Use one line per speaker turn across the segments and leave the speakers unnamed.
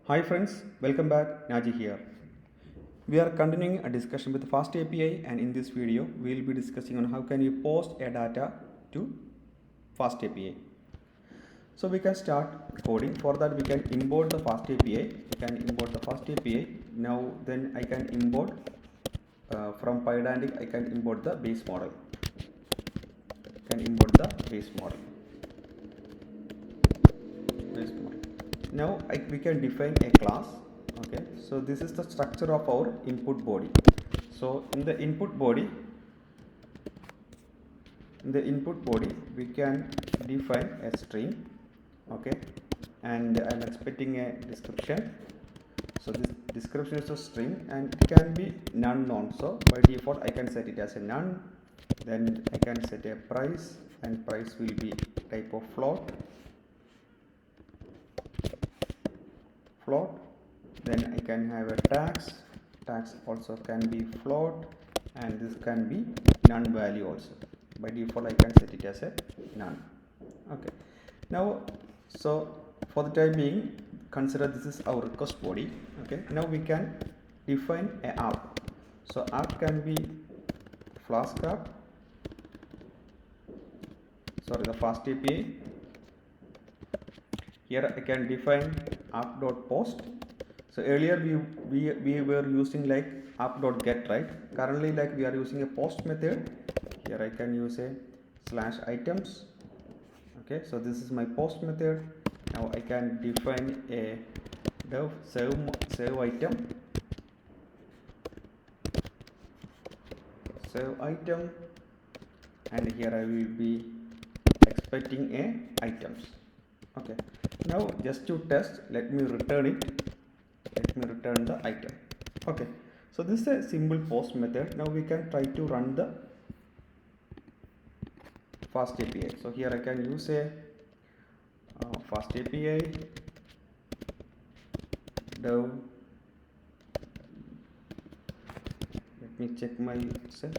Hi friends, welcome back. Naji here. We are continuing a discussion with FastAPI, and in this video we will be discussing on how can you post a data to FastAPI. So we can start coding. For that we can import the FastAPI. We can import the FastAPI. Now then I can import from Pydantic. I can import the base model. Now we can define a class. Okay, so this is the structure of our input body. So in the input body we can define a string. Okay, and I'm expecting a description. So this description is a string and it can be none also. By default I can set it as a none. Then I can set a price, and price will be type of float. Then I can have a tax also can be float, and this can be none value also. By default I can set it as a none. Okay, now so for the time being consider this is our request body. Okay, now we can define a app. So app can be Flask app, the FastAPI. Here I can define app.post. So earlier we were using like app.get, right? Currently like we are using a post method. Here I can use a /items. Okay, so this is my post method. Now I can define a save item, and here I will be expecting a items. Okay, now just to test, let me return the item. Okay, so this is a simple post method. Now we can try to run the FastAPI. So here I can use a FastAPI dev. Let me check my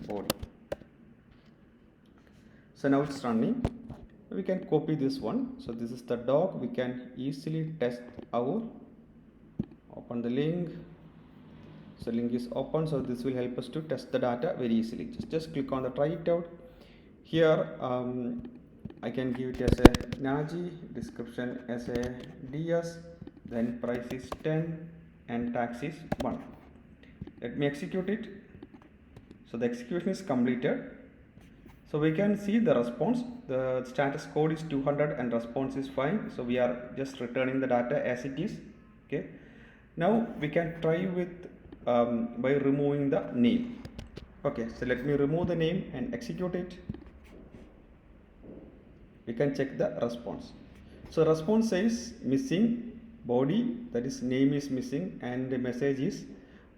body. So now it's running. We can copy this one. So this is the dog. We can easily test our. Open the link. So link is open. So this will help us to test the data very easily. Just click on the try it out. Here I can give it as a Naji, description as a DS, then price is 10 and tax is 1. Let me execute it. So the execution is completed. So we can see the response. The status code is 200 and response is fine. So we are just returning the data as it is. Okay. Now we can try with by removing the name. Okay. So let me remove the name and execute it. We can check the response. So response says missing body, that is name is missing, and the message is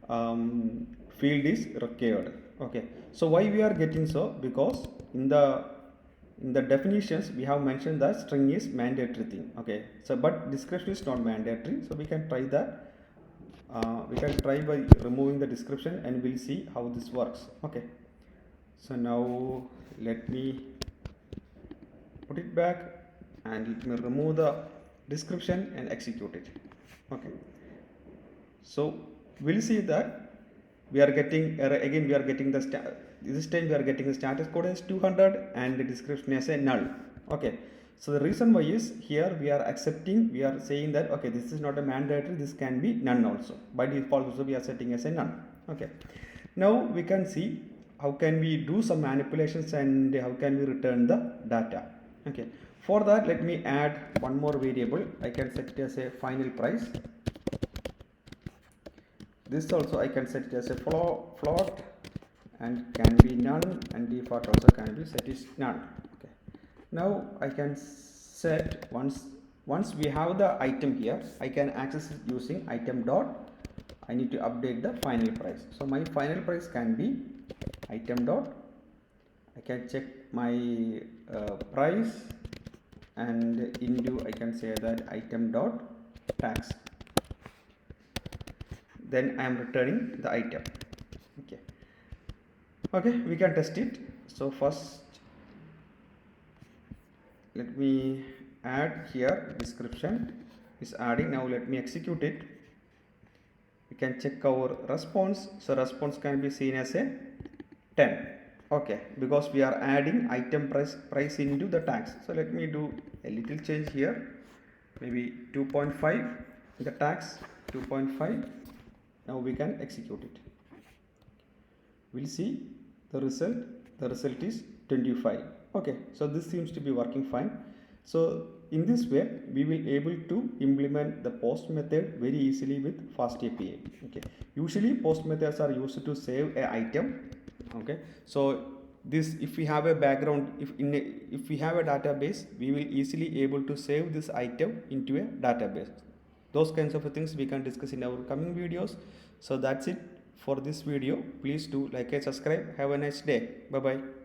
field is required. Okay, so why we are getting so? Because in the definitions we have mentioned that string is mandatory thing. Okay, so but description is not mandatory, so we can try that. We can try by removing the description and we'll see how this works. Okay, so now let me put it back and let me remove the description and execute it. Okay, so we'll see that we are getting again we are getting this time we are getting the status code as 200 and the description as a null. Okay, so the reason why is here we are accepting, we are saying that okay, this is not a mandatory, this can be none also. By default also we are setting as a none. Okay, now we can see how can we do some manipulations and how can we return the data. Okay, for that let me add one more variable. I can set it as a final price. This also I can set it as a float and can be none, and default also can be set is none. Okay, now I can set once we have the item here, I can access it using item dot. I need to update the final price. So my final price can be item dot. I can check my price, and into I can say that item dot tax. Then I am returning the item. Okay, we can test it. So first let me add here description is adding. Now let me execute it. We can check our response. So response can be seen as a 10. Okay, because we are adding item price into the tags. So let me do a little change here. Maybe 2.5 the tags 2.5. Now we can execute it. We'll see the result. The result is 25. Okay, so this seems to be working fine. So in this way we will able to implement the post method very easily with FastAPI. Okay, usually post methods are used to save an item. Okay, so this, if we have a background, if we have a database, we will easily able to save this item into a database. Those kinds of things we can discuss in our coming videos. So that's it for this video. Please do like and subscribe. Have a nice day. Bye bye.